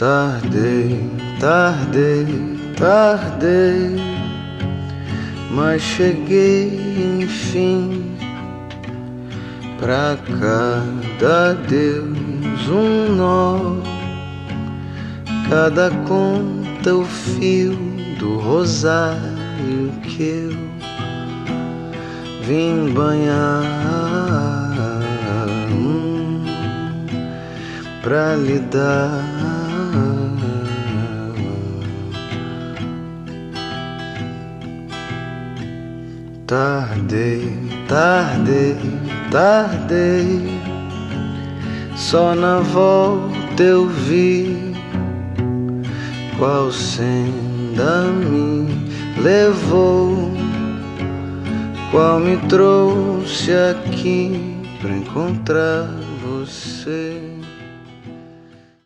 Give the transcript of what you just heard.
Tardei, tardei, tardei, mas cheguei enfim. Pra cada Deus um nó, cada conta o fio do rosário que eu vim banhar pra lhe dar. Tardei, tardei, tardei, só na volta eu vi qual senda me levou, qual me trouxe aqui pra encontrar você.